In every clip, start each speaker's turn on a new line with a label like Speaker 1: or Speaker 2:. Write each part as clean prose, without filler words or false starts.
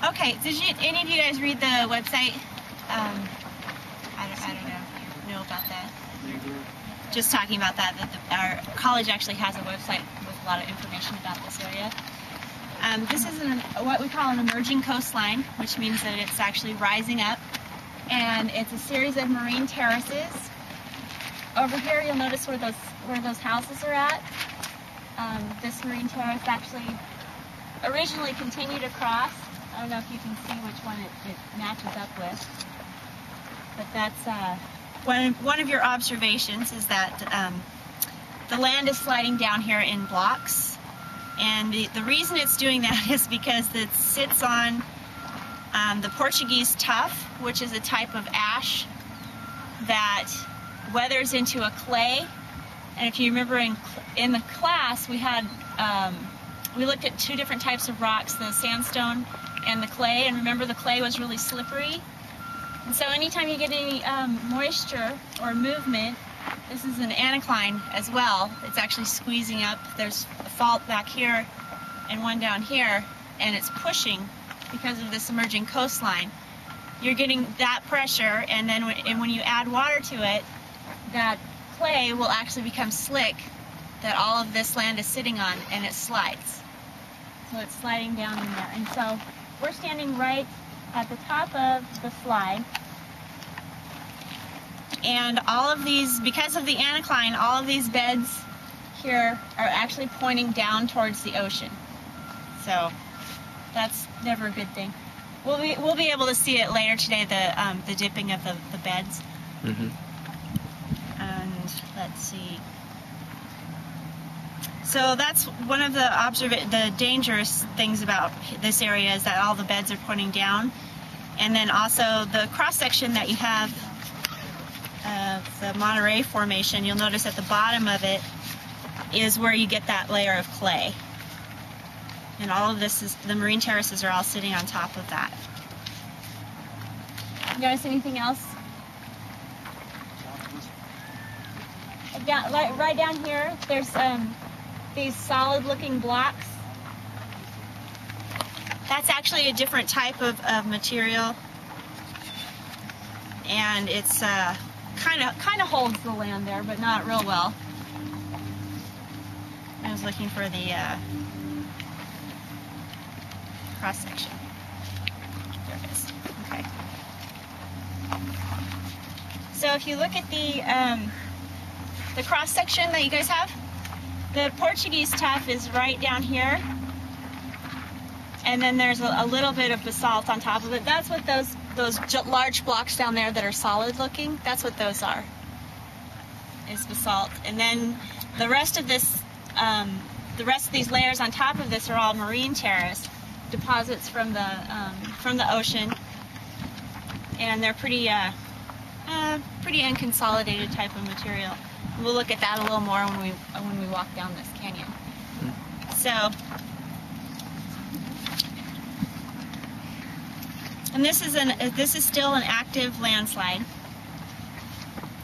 Speaker 1: Okay, did any of you guys read the website? I don't know about that. Just talking about that our college actually has a website with a lot of information about this area. This is what we call an emerging coastline, which means that it's actually rising up, and it's a series of marine terraces. Over here, you'll notice where those houses are at. This marine terrace actually originally continued across. I don't know if you can see which one it matches up with, but that's one of your observations is that the land is sliding down here in blocks, and the reason it's doing that is because it sits on the Portuguese tuff, which is a type of ash that weathers into a clay. And if you remember in the class, we had we looked at two different types of rocks, the sandstone and the clay, and remember the clay was really slippery. And so anytime you get any moisture or movement, this is an anticline as well. It's actually squeezing up. There's a fault back here and one down here, and it's pushing because of this emerging coastline. You're getting that pressure, and then when you add water to it, that clay will actually become slick that all of this land is sitting on, and it slides. So it's sliding down in there. And so we're standing right at the top of the slide. And all of these, because of the anticline, all of these beds here are actually pointing down towards the ocean. So that's never a good thing. We'll be able to see it later today, the dipping of the beds. Mm-hmm. And let's see. So that's one of the dangerous things about this area is that all the beds are pointing down. And then also the cross-section that you have of the Monterey Formation, you'll notice at the bottom of it is where you get that layer of clay. And all of this is, the marine terraces are all sitting on top of that. You notice anything else? Right down here, there's these solid-looking blocks. That's actually a different type of material, and it's kind of holds the land there, but not real well. I was looking for the cross section. There it is. Okay. So if you look at the cross section that you guys have, the Portuguese tuff is right down here, and then there's a little bit of basalt on top of it. That's what those large blocks down there that are solid looking, that's what those are, is basalt. And then the rest of this, the rest of these layers on top of this are all marine terrace deposits from the ocean, and they're pretty unconsolidated type of material. We'll look at that a little more when we walk down this canyon. So, and this is still an active landslide,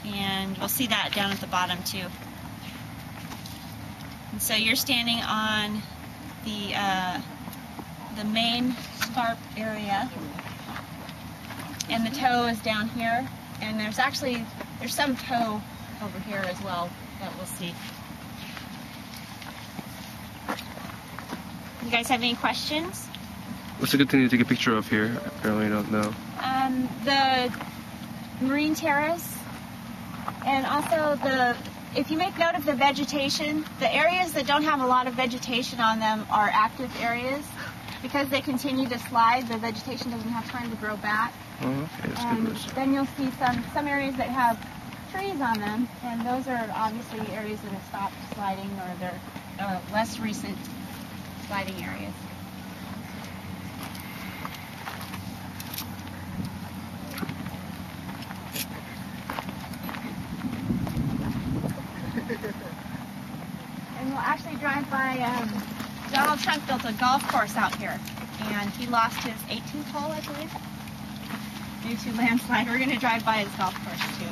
Speaker 1: and we'll see that down at the bottom too. And so you're standing on the main scarp area, and the toe is down here, and there's some toe over here as well that we'll see. You guys have any questions?
Speaker 2: What's a good thing to take a picture of here? Apparently I don't know.
Speaker 1: The marine terrace, and also if you make note of the vegetation, the areas that don't have a lot of vegetation on them are active areas. Because they continue to slide, the vegetation doesn't have time to grow back.
Speaker 2: Oh, okay, that's
Speaker 1: and
Speaker 2: good.
Speaker 1: Then you'll see some areas that have trees on them, and those are obviously areas that have stopped sliding, or they're less recent sliding areas. And we'll actually drive by, Donald Trump built a golf course out here, and he lost his 18th hole, I believe, due to landslide. We're going to drive by his golf course too.